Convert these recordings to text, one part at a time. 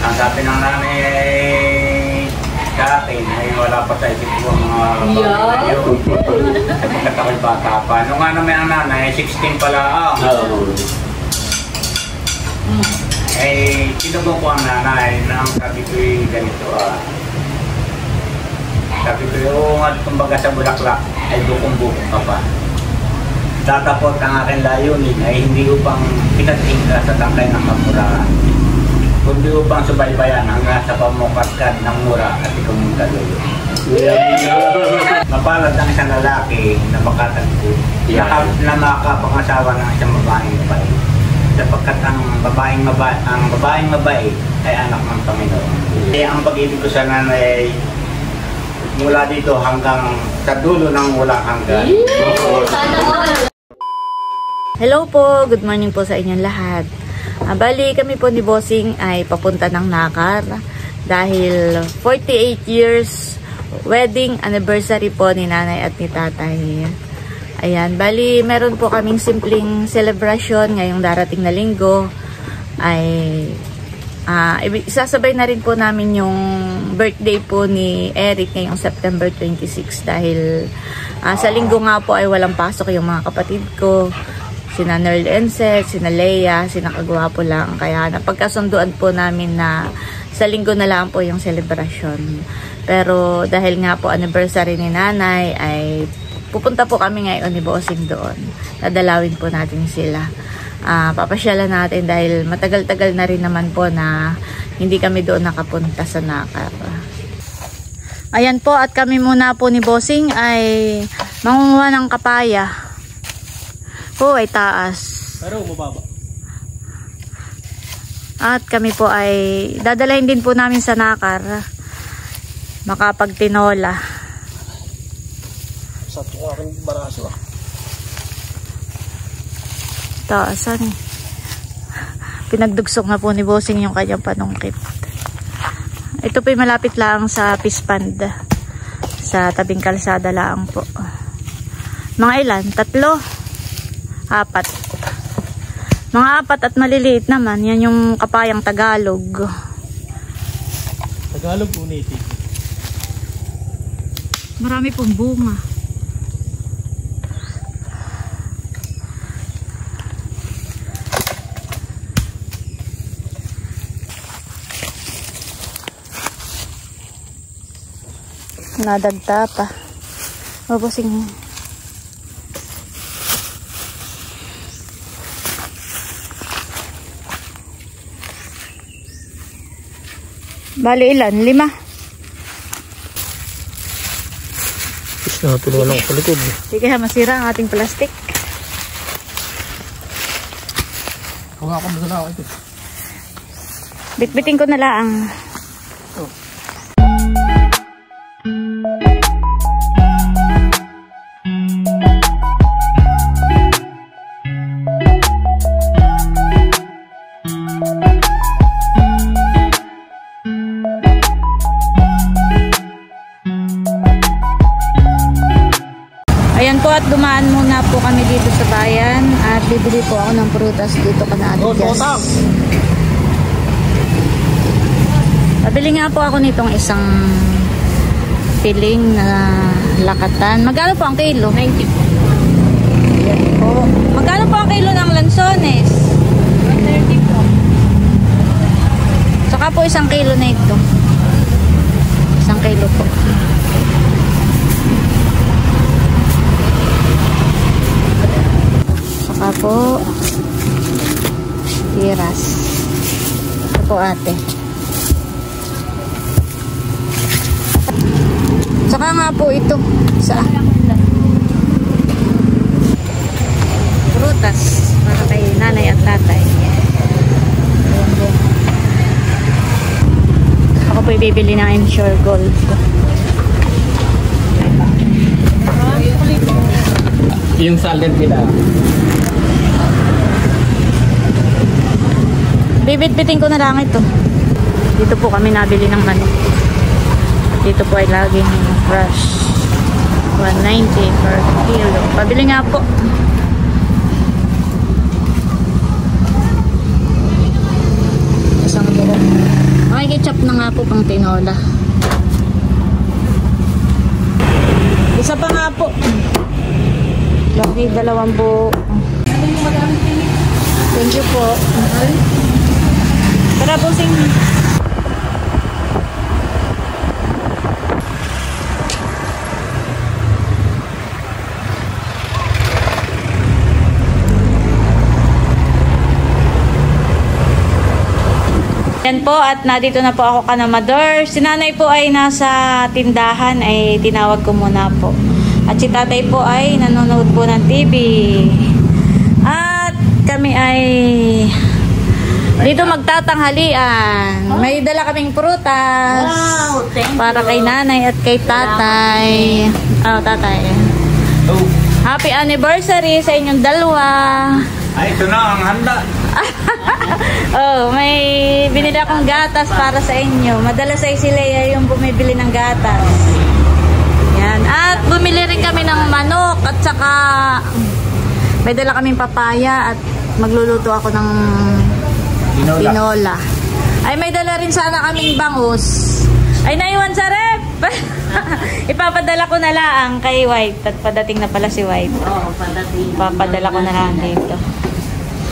Ang sabi ng nanay sa akin ay wala pa sa isip ko mga bagay na yun. Sapagkat ako'y bata pa. Nung ano may ang nanay, 16 pala Eh, tinubok ko ang nanay na ang sabi ko'y ganito Sabi ko, oo nga, kumbaga sa bulaklak ay bukong-bukong ka pa. Tatapot ang aking layunin ay hindi upang pinatingka sa tangkay ng kamurahan, kundi upang subaybayan hanggang sa pamukaskan ng mura at ikaw mong kalulo. Mapalad ang isang lalaki na makatagpo na makapangasawa ng isang babaeng babae, sapagkat ang babaeng babae ay anak ng Panginoon. Kaya ang pag-ibig ko sa nanay mula dito hanggang sa dulo ng walang hanggan. Hello po, good morning po sa inyong lahat. Bali kami po ni Bossing ay papunta ng Nakar dahil 48 years wedding anniversary po ni nanay at ni tatay. Ayan, bali meron po kaming simpleng celebration ngayong darating na linggo. Ay isasabay na rin po namin yung birthday po ni Eric ngayong September 26 dahil sa linggo nga po ay walang pasok yung mga kapatid ko. Sina Nerl Enset, sina Leia, sina Kagwapo lang. Kaya napagkasunduan po namin na sa linggo na lang po yung celebration. Pero dahil nga po anniversary ni nanay ay pupunta po kami ngayon ni Bossing doon. Dadalawin po natin sila. Papasyalan natin dahil matagal-tagal na rin naman po na hindi kami doon nakapunta sa Nakar. Ayan po, at kami muna po ni Bossing ay mangunguha ng kapaya. Ay taas. Pero mababa. At kami po ay dadalhin din po namin sa Nakar makapagtinola. Sa aking baraso Taasan eh. Pinagdugsok na po ni Bossing yung kanyang panungkit. Ito po malapit lang sa Pispand. Sa tabing kalsada lang po. Mga ilan? 3? 4. Mga 4 at maliliit naman. Yan yung kapayang Tagalog. Tagalog o native? Marami pong bunga. Nadagta pa. Babusing. Bali ilan? 5. Is na tulungan ako sa likod. Sige ha, masira ang ating plastic. Huwag ako masala ako ito. Bitbitin ko na lang. Ayan po, at dumaan muna po kami dito sa bayan at bibili po ako ng prutas dito kanadigas. Pabili nga po ako nitong isang piling na lakatan. Magkano po ang kilo? 90 po. Ayan po. Magkano po ang kilo ng lansones? 30 po. Saka po isang kilo na ito. Isang kilo po. Saka po tiras. Ito po ate. Saka nga po ito sa prutas para kay nanay at tatay. Ako po ibibili ng Ensure Gold. Yung salad nila. Bibit-bitin ko na lang ito. Dito po kami nabili ng manok. Dito po ay laging fresh. 190 per kilo. Pabili nga po. Isang buo. Ay, nga po pang tinola. Isa pa nga po. Laki, 2 buo. Thank you po. Tara, bossing. Yan po, at nandito na po ako kanamador. Si nanay po ay nasa tindahan, ay tinawag ko muna po. At si tatay po ay nanonood po ng TV. At kami ay dito magtatanghalian. May dala kaming prutas. Wow, thank para you. kay nanay at kay tatay. Oh, tatay. Oh, Happy anniversary sa inyong dalawa. ay ito na ang handa. Oh, may binili akong gatas para sa inyo. Madalas ay si Leia yung bumibili ng gatas. Yan. At bumili rin kami ng manok at saka may dala kaming papaya at magluluto ako ng tinola. Ay, may dala rin sana kaming bangus. Ay, naiwan sa rep! Ipapadala ko na lang kay White. At padating na pala si White. Oo, padating. Ipapadala ko na lang dito.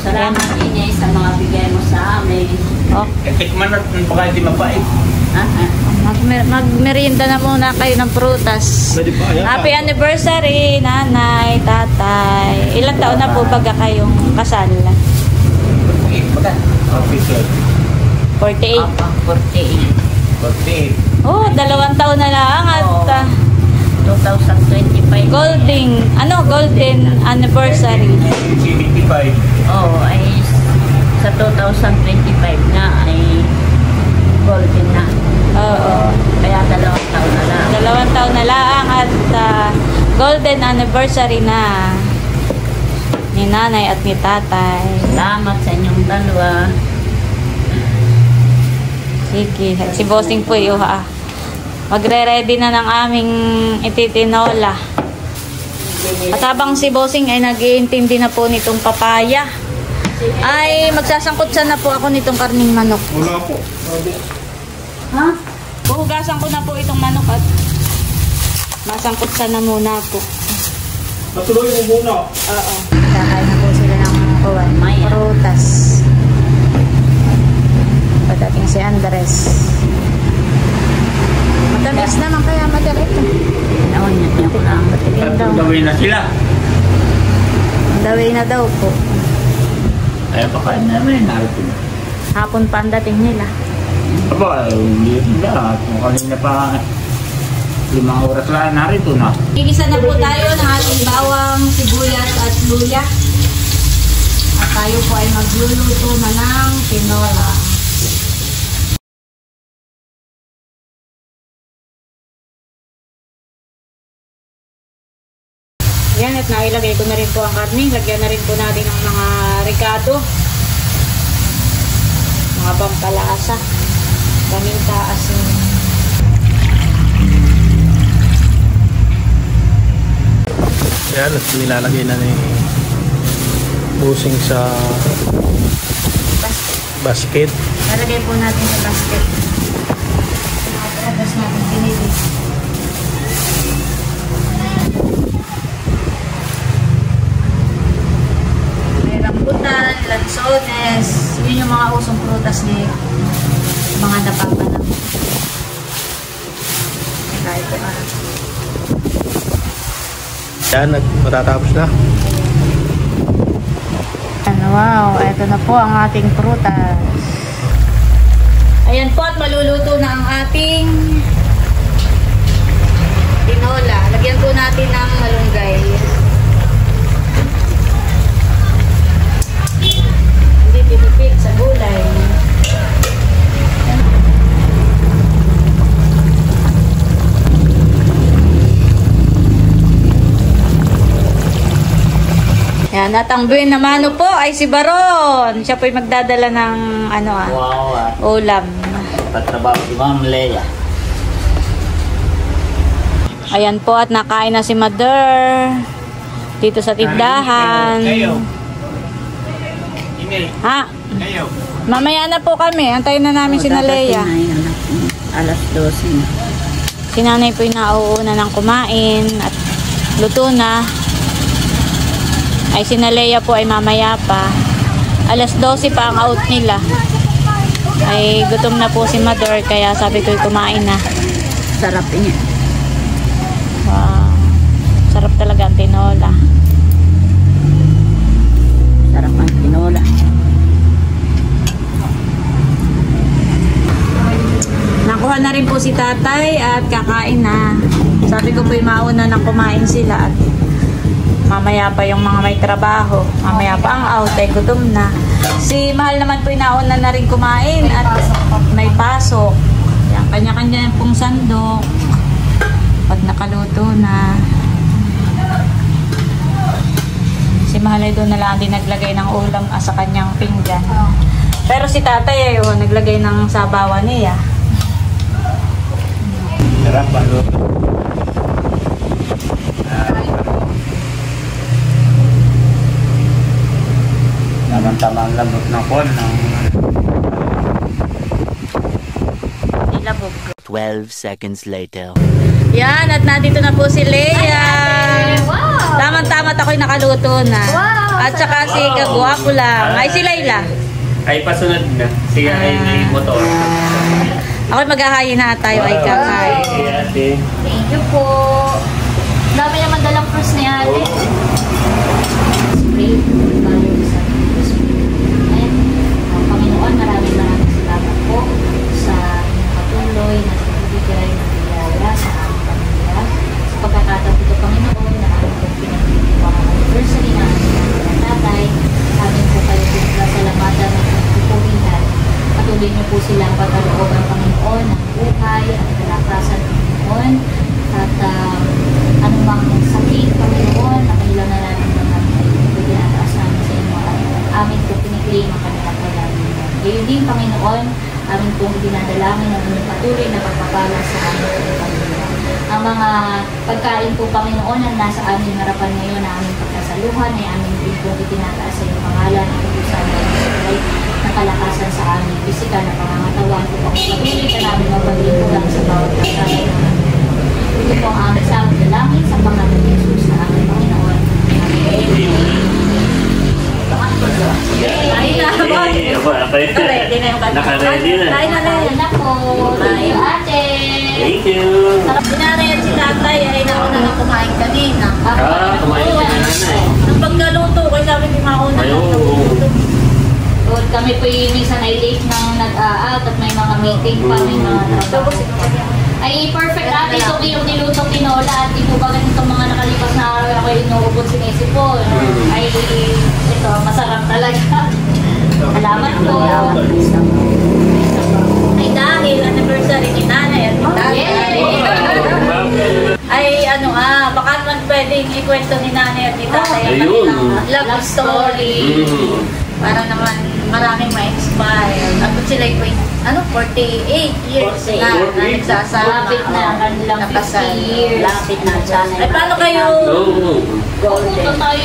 Salamat inay sa mga bigay mo sa amin. Oh. Tikman at baka hindi mapait. Magmerienda na muna kayo ng prutas. Pwede pa, ayan. Happy anniversary, nanay, tatay. Ilang taon na po pagka kayong kasal? Official. 48. Apa, 48. 48. Oh, 2 taon na lang at Oo. 2025. golden anniversary. 75. Oo, ay sa 2025 na ay golden na. Oo. Kaya 2 taon na lang. 2 taon na lang at golden anniversary na ni nanay at ni tatay. Salamat sa inyong dalawa. Sige, si Bossing po yung magre-ready na ng aming ititinola. At habang si Bossing ay nag-iintindi na po nitong papaya, ay magsasangkutsan na po ako nitong karning manok. Wala po. Ha? Puhugasan ko na po itong manok at masangkutsan na muna po. Natuloy mo muna. Oo. Kakain na po sila ng Maya. prutas. Padating si Andres. Matamis naman kaya madarito. Naon niya ko lang. Yun daw. Gawin na sila. Daway na daw po. Ay, pakain namin. Narito na. Hapon pa ang dating nila. Aba, hindi na. Kung kanina pa 5 oras lang narito na. Igisa na po tayo ng ating bawang, sibuyas at luya. At tayo po ay magluluto na ng tinola. Yan, at nailagay ko na rin po ang karne. Lagyan na rin po natin ng mga ricado. Mga pampalasa. Paminta, asin. Ayan, at nilalagay na ni Bossing sa basket. Lalagay po natin sa basket. Tapos natin pinili. May rambutan, lansones. Yun yung mga usong prutas ni mga napapanap. Kahit ito Ayan, at matatapos na. Wow, ito na po ang ating prutas. Ayan po at maluluto na ang ating tinola. Lagyan po natin ng malunggay. Hindi pinipit sa gulay. Yan, at ang buwin naman po ay si Baron. Siya po ay magdadala ng ulam. Tatrabaho si Ma'am Leia. Ayan po at nakain na si Mother dito sa tindahan. Kayo. Ingay. Ha? Kayo. Mamaya na po kami. Antayin na namin si Nalea. Dadating na yun. Alas 12 na. Si nanay po yung nauuna ng kumain at luto na. Ay si Nalea po ay mamaya pa. Alas 12 pa ang out nila. Ay gutom na po si Mador kaya sabi ko kumain na. Sarap niya. Wow. Sarap talaga ang tinola. Sarap ang tinola. Nakuha na rin po si tatay at kakain na. Sabi ko po yung mauna nang kumain sila at mamaya pa yung mga may trabaho. Mamaya pa ang out ay gutom na. Si Mahal naman po yung nauna na rin kumain at may pasok. Yan, kanya-kanya pong sandok. Pag nakaluto na. Si Mahal ay doon na lang din naglagay ng ulam sa kanyang pinggan. Pero si tatay ay naglagay ng sabawan niya. Sarap ang luto. Tama-tama ang lambot ng kon ng Nilabog. 12 seconds later. Yan, at nandito na po si Leia. Wow! Tamang-tama at ako'y nakaluto na. Wow! At saka si Kagwapo lang. Ay, si Layla. Ay, pasunod na. Siya ay may motor. Ako'y maghahayin na at tayo ay kakain. Ay, ate. Thank you po. Dami naman dalang fruits ni ate. Spray. Galing sa spray. Ayan. Panginoon, maraming salamat po sa inyong patuloy na nagbibigay ng biyaya sa aming pamilya. Sa pagkakataon dito, Panginoon, na aming pong pinagtitiwang anniversary na aming tatay. Amin po kayo pinasalamatan at pagpupurihan. Patuloy niyo po silang pagkaloob ang Panginoon ng buhay at kalakasan ng Panginoon. At anumang sakit, Panginoon, na kanilang nararamdaman ay pinataas namin sa inyo at amin po piniklaim ang kanilang kalagayan. Gayon din, Panginoon, amin pong dinadalangin ang inyong patuloy na pagpapala sa aming pamilya. Ang mga pagkain po, Panginoon, na nasa aming harapan ngayon na aming pagkasaluhan ay amin din pong itinataas sa inyong pangalan at utusan ng Israel na kalakasan sa aming pisikal na pangangatawan po patuloy ka namin mabalik po lang sa bawat pagkain ng aming. Ito po ang aming sa aming dalangin sa pangalan ni Jesus na aming Panginoon. Kain na. Ready na yung kanya. Naka-ready na. Kain na rin. Ayan na po. Tayo ate. Thank you. Sinanay at si tatay ay nauna na kumain kanina. Kumain ka na nanay. Nang pagkaluto, kaya sabi ko mauna na luto. Doon kami po yung minsan ay late nang nag-out at may mga meeting pa, may mga trabaho. Ay, perfect ate. Ito po yung nilutong tinola at di po ba ganito mga nakalipas na araw ako yung inuubod sinisipon. Ay, ito, masarap talaga. Salamat po. Ay dahil anniversary ni nanay at ni tatay. Ay ano baka naman pwedeng ikwento ni nanay at ni tatay ang Ayun. kanilang love story. Para naman maraming ma-inspire. At sila po 48 years na nagsasama. Lapit na ang kanilang 50 years. Lapit na sana. Ay paano kayo Ito tayo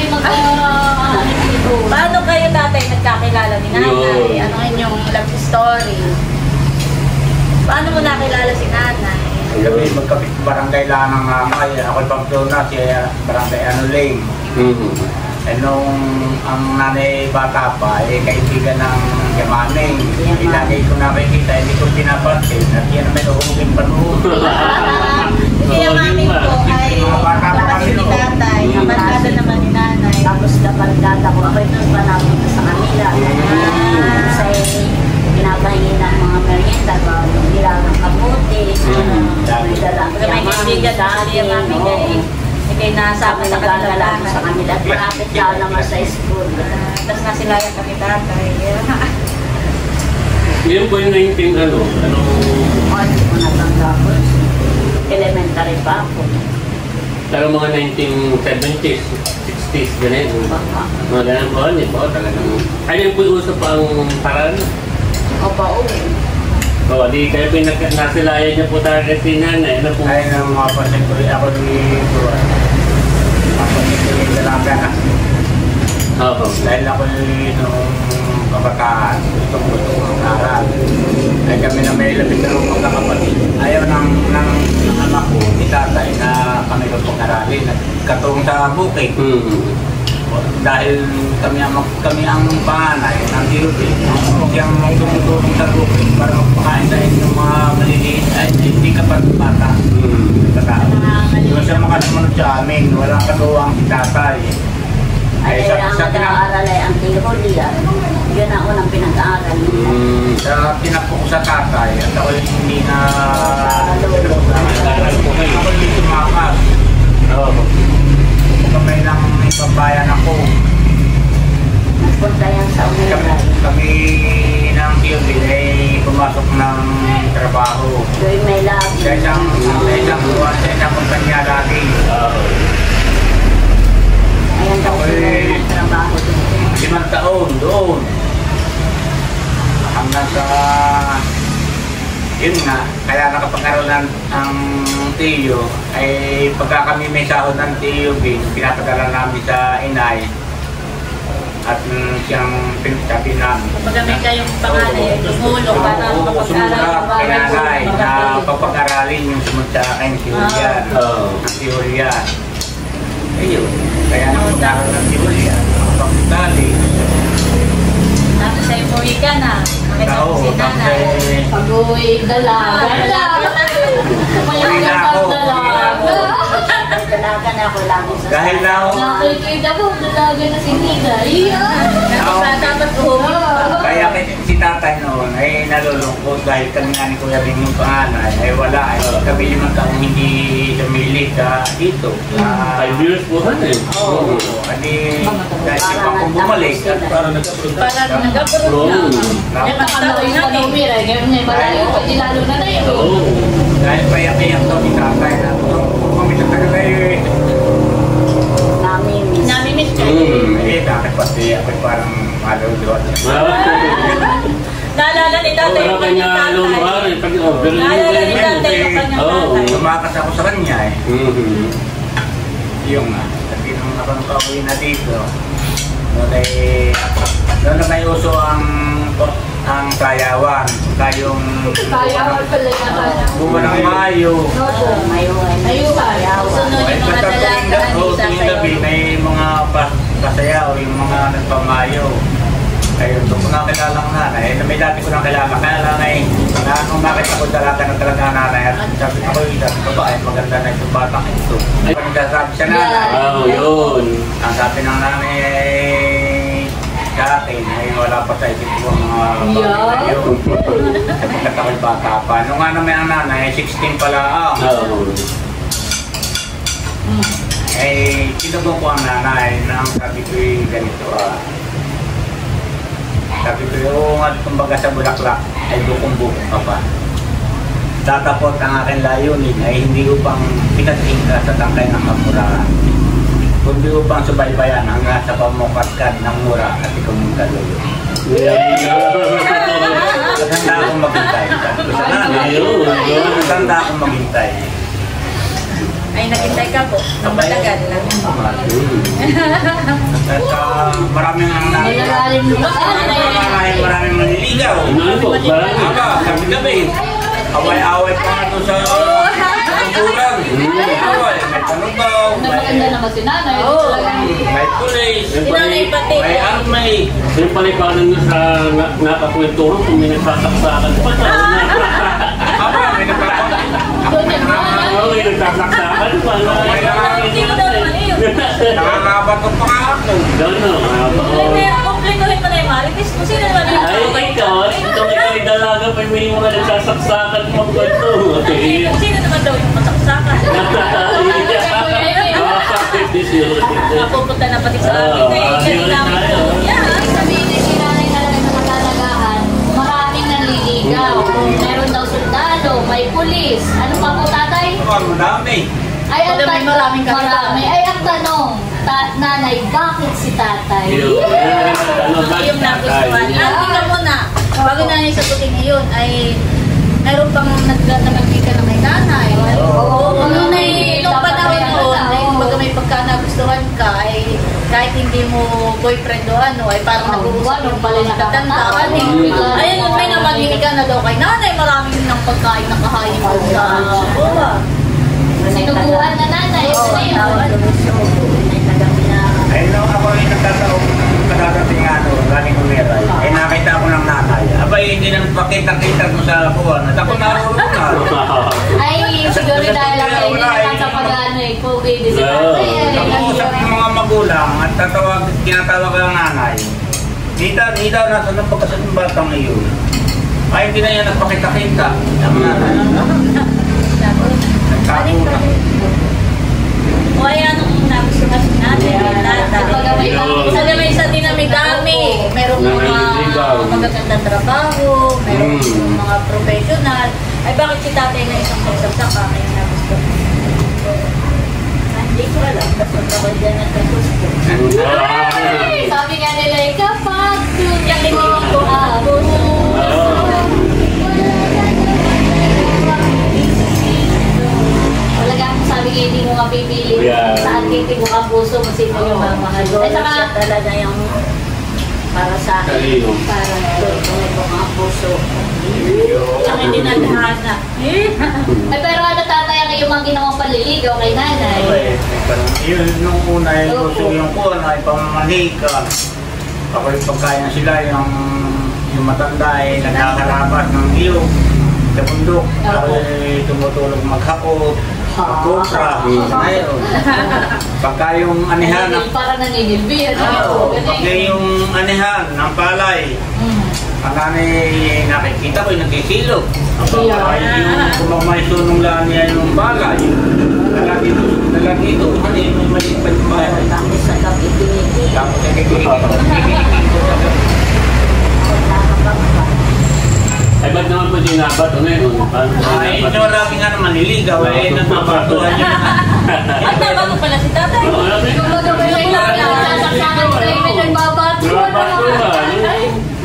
paano kayo tatay nagkakilala ni nanay? Ano ang inyong love story? Paano mo nakilala si nanay? Kami magkapit barangay lang ng mamay. Ako'y Pamplona, siya barangay Anuling. Eh nung ang nanay bata pa, kaibigan ng Yamaning. Ilagay ko nakikita, hindi ko pinapansin. At yan naman uhugin pa noon. Kaya mami ko ay kaklase ni tatay, kabarkada naman ni nanay. Tapos kabarkada ko, ako'y nagpanapin sa kanila. Kasi pinapahingi ng mga merienda, nilagang kamuti, may dalang May kaibigan na siya mami kay kay nasama sa kanila sa kanila. At malapit na naman sa school. Tapos nasilayan kami tatay. Yan po yung 19 ano? Hindi ko natanda ko. Elementary pa ako. Talagang mga 1970s, 60s, ganyan. Mga ganyan po, hindi po talagang. Ano yung po yung usap ang paraan? Opa, Oo, di kayo po nasilayan niya po talaga si nanay. Ano po? Ay, nang mga pansin ko, ako dito. Mga pansin ko yung dalaga na. Oo. Dahil ako nung kabataan, gusto ko ng aral. Ay kami na may labing dalawang magkakapatid. katong sa bukid. Dahil kami ang panganay ng DOP, siyang tumutulong sa bukid para magpakain sa inyong mga maliliit ay hindi ka pa bata. Yung siya makasunod sa amin, walang katuwang si tatay. Ay, ang nag-aaral ay ang Tirolia. Yun ang unang pinag-aaral. Sa pinapok sa tatay, at ako hindi na ako hindi tumakas. Kamay ng ibabayan ako. Punta yan sa Umiray. Kami ng POV ay pumasok ng trabaho. Doon may lagi. Sa isang kumpanya lagi. Ayan daw sila yung trabaho doon. 5 taon doon. Hanggang sa yun nga, kaya nakapag-aral ang tiyo ay pagka kami may sahod ng TUB, pinapadala namin sa inay at siyang pinagsabi namin. Kapag may kayong panganay, tumulong para makapag-aral. Kaya nanay na papag-aralin yung sumunod sa akin, si Julian. Ang si Julian. Ayun, kaya nakapag-aral ng si Julian. Nakapag-aral. Tapos ay umuwi ka na. Makita mo si nanay. Pag-uwi, dalaga. Uwi na ako. Dalaga na ako lagi sa Dahil na ako. Nakikita mo, dalaga na si Nina. Dapat umuwi. Kaya si tatay noon ay nalulungkot dahil kami nga ni Kuya Bing yung panganay ay wala. Ay kami yung taong hindi sumilit dito. 5 years po eh. Oo. Hindi dahil si Pakong bumalik at parang nagkaproduct. Para nag-approve na. Yung nakalawi sa Umiray, ngayon may malayo, pati lalo na na yun. Dahil payak-iyak daw ni tatay na kung kami sa tagal ay Namimiss. Namimiss ka. bakit pati ako parang maluluwat. Naalala ni tatay yung kanyang tatay. Naalala ni tatay yung kanyang tatay. Lumakas ako sa kanya eh. Yung nga, sabi nung nakapauwi na dito, doon na may uso ang sayawan. Kayong Sayawan pala yan. buwan ng Mayo. Ayuhan. Sunod yung mga dalagaan ni Tuwing gabi tatay. may mga pasayaw, yung mga nagpamayo. Ayun, doon ko nakilala ang nanay. May dati ko nang kilala. Kaya lang ay, nung nakita ko dalaga na talaga ang nanay. At sabi ako yung sabi ko ba, ay maganda na itong batang ito. Ay, pagkasabi sa nanay. Yun. Ang sabi ng nanay ay sa akin, ay wala pa sa isip ko ang mga bagay na yun. Sapagkat ako'y bata pa. Nung nga naman ang nanay, 16 pala ang. Ay, tinubong ko ang nanay na ang sabi ko yung ganito sabi ko yung kumbaga sa bulaklak ay bukong-bukong ka pa. Tatapot ang aking layunin ay hindi upang pinatingka sa tangkay ng kapura, kundi upang subaybayan hanggang sa pamukaskat ng mura at ikaw mong kalulo. Handa akong maghintay. Sabi ko sa nanay, handa akong maghintay. Ay, naghintay ka po. Ang matagal na. At maraming ang maraming maniligaw. Aba, gabi-gabi. Away-away pa nga doon sa bulan. Away, may panubaw, Maganda naman si nanay. may pulis, Sinanay pati. may army. Yung palipanan nyo sa nakakwentuhan kung may nagsasaksakan pa. Aba, may nagpapakita. Oo, may nagsasaksakan pa. Hindi ko daw naman yun. Nakakabato pa nga ako. Gano'n. Ay, may kumpletuhin mo na yung Marites. Kung sino naman yun? Ay, my God. Itong ikaw ay dalaga pa may mga nagsasaksakan pa kwento. Kung sino naman daw yung masaksakan. Napupunta na pati sa akin eh. Kasi namin po. Yeah. Sabihin ni si nanay talaga sa katalagahan, maraming nanliligaw. Meron daw sundalo, may pulis. Ano pa po tatay? Madami. Ay, ang Madami, maraming kami. marami. Ay, ang tanong, nanay, bakit si tatay? Yung nagustuhan. Hindi ka muna. Bago na yung sagutin ngayon ay meron pang nagkita ng may nanay. Oo. Nung panahon noon, ay baga may pagka nagustuhan ka, ay kahit hindi mo boyfriend o ano, ay parang nag-uusap yung pala nakatandaan eh. Ayun, may namagini ka na daw kay nanay, maraming ng pagkain na kahayin ko sa buwa. Sinubuan na nanay. Ito na yun. Ay, nung ako rin nagtataong nakadating nga doon, galing Umeray, ay nakita ako ng nanay. Abay, hindi nang pakita-kita mo sa kuwan. At ako naroon na. Ay, siguro dahil lang kayo naman sa pag-ano eh, COVID-19. Nag-uusap ng mga magulang at tinatawag ang nanay. Di daw nasa ng pagkasal ng batang iyon. Ay, hindi na yan nagpakita-kita. Ang nanay. Nagtapo na. O kaya nung nagustuhan natin, Sa gamay sa dinami-dami, merong mga magagandang trabaho, merong mga professional. Ay bakit si tatay na isang pagsasaka kaya nagustuhan? hindi ko alam. Basta ako dyan nagkagusto. Sabi nga nila, kapag tunyang mo ko abo. Talaga kung sabi nga hindi mo mapipili saan kitig mo ang puso kung sino yung mamahal. At saka, Siya talaga yung para sa akin. Para doon ko ang puso. Ang hindi naghahanap. ay pero ano tatay ang iyong mga ginawang panliligaw kay nanay? Yun, nung una ay gusto yung kuwan ay pamamanika. Ako yung pagkain na sila, yung matanda ay nagkakarabas ng iyong sa bundok. Ako ay tumutulog maghakot, magkupra. Ngayon, pagka yung anihan ng Parang nanginilbi. pagka yung anihan ng palay, ang nanay nakikita ko yung nagkisilog. Ang ay yung kumamaisunong lang niya yung balay. Lalaki ito, ano yung maliit pa yung bahay. Tapos sa gabi pinipili. Tapos nakikinig ko sa gabi. Ay, ba't naman po dinabat? Ano yun? Ay, ito marami nga naman niligaw eh, nagpapatuhan niya. At nabago pala si tatay. Kung magawin lang sasaksakan ko kayo may nagbabato.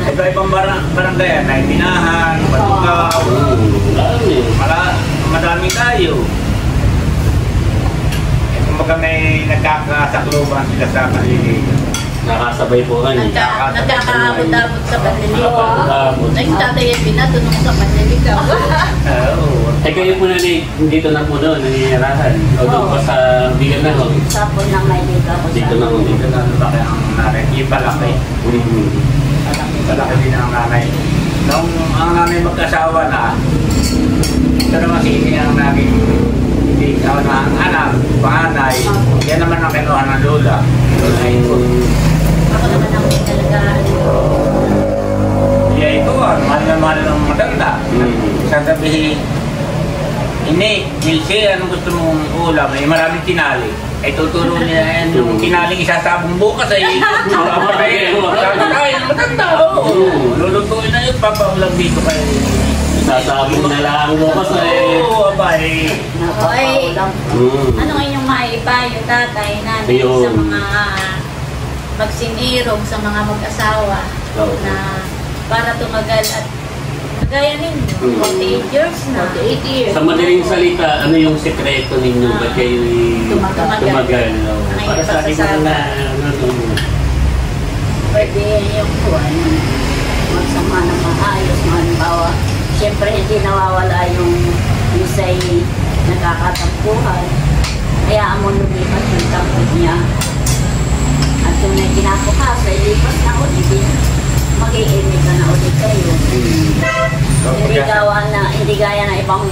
Iba-ibang barangay yan, ay Binahan, Batukaw, madami tayo. Kumbaga may nagkakasakluban sila sa kaliligaw. Nakasabay po kayo. Nagkakaabot-abot sa panliligaw. Abot. Ay, si tatay ay pinatunong sa panliligaw. Oo. Eh kayo po na dito na po doon, nangyayarahan. O doon pa sa bigan na ho. Sapon lang may dito ako Dito na ho. Dito na laki ang nanay. Yung palaki. Palaki din ang nanay. Nung ang nanay mag-asawa na, ito naman si ang naging ikaw na ang anak, panganay. Yan naman ang kinuha ng lola. Lola ito. Ako naman ang may talagaan. Iya ito, mahal na mahal ng maganda. Sasabihin, ini, Milse, anong gusto mong ulam? May maraming tinali. Ay tuturo niya yan, yung tinaling isasabong bukas ay matanda. Lulutuin na yun, papaulam dito kayo. Sasabong na lang mo kasi. Oo, abay. Napakaulam. Ano ang inyong maipayo, tatay, nanay, Ayun. sa mga magsinirog, sa mga mag-asawa na para tumagal at kagaya ninyo, 48 years na. 48 years. Sa madaling salita, ano yung sekreto ninyo? Ba't kayo tumagal? Para sa akin ko na Pwede yung kuwan. Magsama ng maayos. Halimbawa, siyempre hindi nawawala yung isa'y nakakatampuhan. Kaya mo lumipas yung tampo niya. At kung may kinabukas, ay lipas na ulit. Mag-iimik na ulit kayo. Hindi gaya na ibang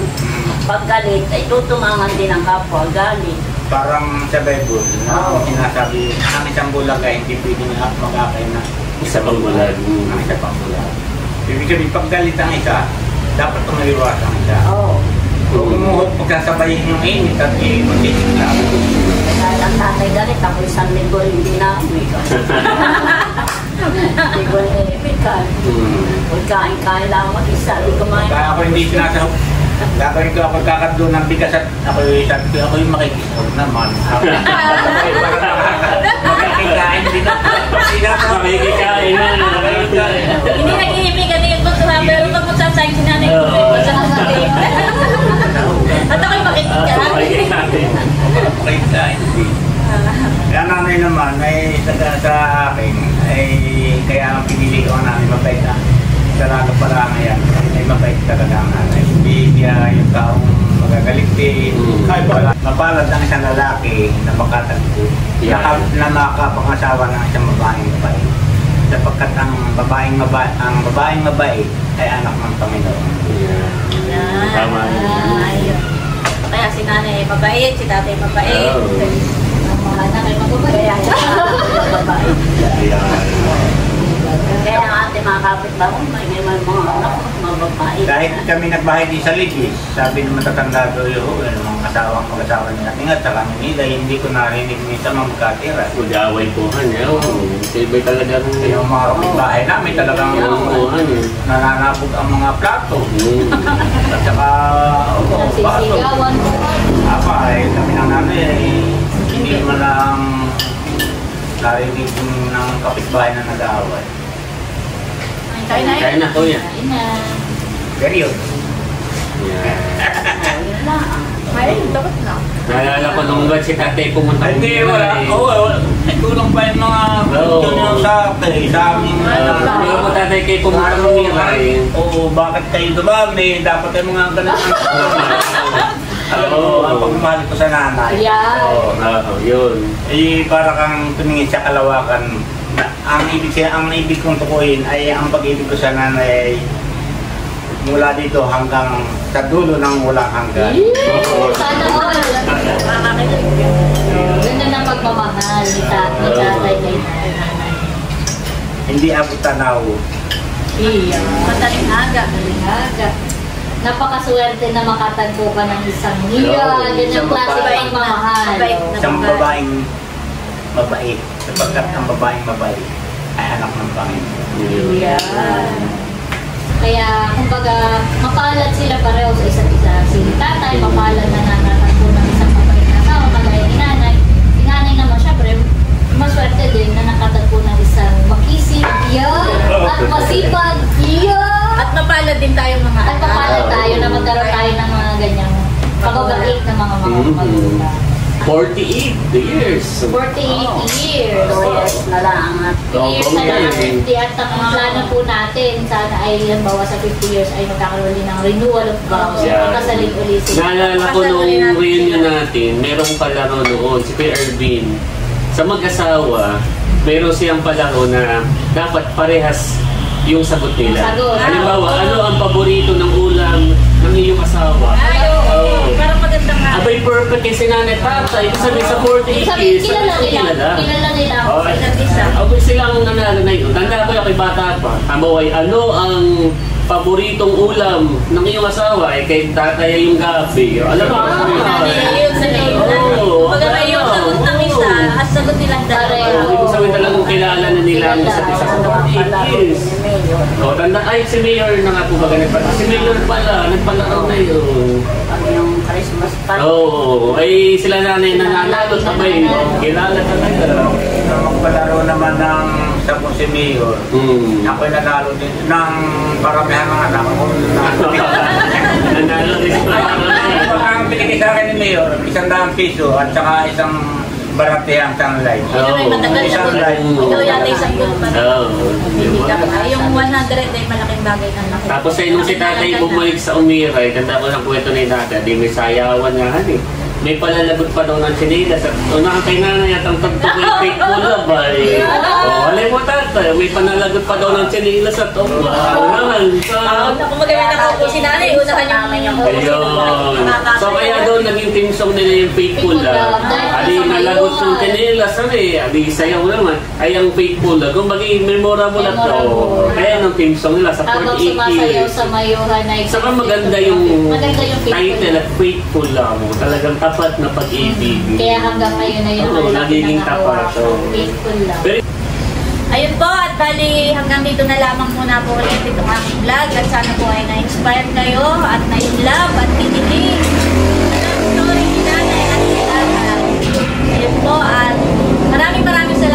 paggalit, ay tutumangan din ang kapwa galit. Parang sa Bible, na sinasabi, ang isang bulag ay hindi pwede na mag-akay na isa pang bulag. ang isa pang bulag. Ibig sabihin, pag galit ang isa, dapat tumayiwas ang isa. Oo. Kung umuhot, pagkasabayin yung init at mag-isip na. Dahil ang tatay galit, ako isang linggo hindi na amoy ka. Hindi ko na-epikan. Pagkain-kain lang mag-isa, di kumain. Kaya ako hindi sinasahog. Gagawin ko ako kakadlo ng bigas at ako yung makikisahog naman. Makikikain din ako. Makikikain na. Hindi nag-iibigan din ito sa pero pag magsasayang sinanay ko, magsasayang. At ako'y makikikain. Makikikain din. Kaya nanay naman ay sa akin ay kaya ang pinili ko ang nanay mabait na. Sa laga pala ngayon ay mabait talaga ang nanay. Hindi niya yung taong magagaligtin. Mapalad ang isang lalaki na makatagpo. Na makapangasawa ng isang babaeng mabait. Sapagkat ang babaeng mabait ay anak ng Panginoon. Tama. Kaya si nanay mabait, si tatay mabait. Ang mga anak ay mababait. Mabait. Kaya Kaya ang ating mga kapitbahay, may mga anak, mababait. Kahit kami nagbahay di sa Ligis, sabi ng matatanda doon yung mga mag-asawa nila. Tingat sa kami nila, hindi ko narinig minsan magkatira. mag-away po niya. Iba'y talagang Yung mga kapitbahay namin talagang nananabog ang mga plato. At saka, baso. Nagsisigawan mo. Apa, kami ng nanay ay hindi naman lang narinig ng kapitbahay na nag-aaway. Kaya na po yan. Kain na. Period. Yun lang. Ay, dapat na. Naalala ko nung ba si tatay pumunta ko. Hindi, wala. Oo, may tulong pa yung mga yun sa aming Pero mo tatay kayo pumunta ko Oo, bakit kayo dumami? Dapat yung mga ganun. Alam mo, ang pagmamahal ko sa nanay. Yeah. Yun. Eh, para kang tumingin sa kalawakan. Ang ibig kong tukuyin ay ang pag-ibig ko sa nanay ay mula dito hanggang sa dulo ng walang hanggan. Sana all. Ganda ng pagmamahal ni tatay kay nanay. Hindi abot tanaw. Iya. Madaling aga. Napakaswerte na makatagpo ka ng isang ganyang klase ng pagmamahal. Isang babaeng mabait. Sapagkat ang babaeng mabait ay anak ng Panginoon. Kaya, kumbaga, mapalad sila pareho sa isa't isa. Si tatay, mapalad na nakatagpo ng isang mabait na asawa, kagaya ni nanay. Si nanay naman, syempre, maswerte din na nakatagpo ng isang makisip, at masipag, At mapalad din tayo mga at mapalad tayo na magkaroon tayo ng mga ganyang pababait na mga magulang. 48 years. 48 years. 2 years na lang at 2 years na lang ang 50 at ang plano po natin sana ay halimbawa sa 50 years ay magkakaroon din ng renewal of vows. Yeah. Kasaling uli sila. Naalala ko nung reunion natin, merong palaro noon, si Kuya Ervin. Sa mag-asawa, meron siyang palaro na dapat parehas yung sagot nila. Sagot. Halimbawa, ano ang paborito ng ulam ng iyong asawa? Parang magandang nga. Abay, perfect yung sinanay tatay. Ibig sabihin sa 48 Sabi, years, kilala nila ako. Okay. Abay silang nanalo na yun. Tanda ko yung kay bata pa. Amaway, ano ang paboritong ulam ng iyong asawa? Eh, kay tatay ay yung gabi. Alam mo? Yun sa Oo. Kumbaga may yung sagot ng isa at sagot nilang dalawa. Ibig sabihin talagang kilala na nila ang isa't isa sa 48 years. O, tanda, ay, si Mayor na nga po ba ganun pala? Si Mayor pala, nagpalaro na yun. pag yung Christmas party. Oo, ay sila nanay nanalo, sabay, kilala talaga. Magpalaro naman ng sa si Mayor. Ako'y nanalo din ng paramihan ng anak ko. Nanalo din pa. Ang binigay sa akin ni Mayor, 100 piso at saka isang baratehang sunlight. Isang light. Ikaw yata isang good man. Yung 100 ay malaking bagay na laki. Tapos ay nung si tatay bumalik sa Umiray, ganda ko ng kwento ni tatay, di may sayawan nga may palalagot pa daw ng sinilas at unahan kay nanay at ang tagtog ay fake pula ba eh. Alay mo tatay, may panalagot pa daw ng sinilas at unahan. Kung magaling na po si nanay, unahan yung Ayun. So kaya doon naging team song nila yung fake pula. Ali nalagot ng sinilas, ali sayaw naman. Ay ang fake pula, kung bagay memorable at kaya ng team song nila sa 48 Habang sumasayaw years. sa mayuhan ay Saka maganda yung title at faithful lang. Talagang tapat na pag-ibig. kaya hanggang ngayon ay Oo, nagiging tapat. Faithful lang. Ayun po, at bali hanggang dito na lamang muna po ulit itong aking vlog at sana po ay na-inspire kayo at na-inlove at kinilig sa story ni nanay at ni tatay. Ayun po, at maraming salamat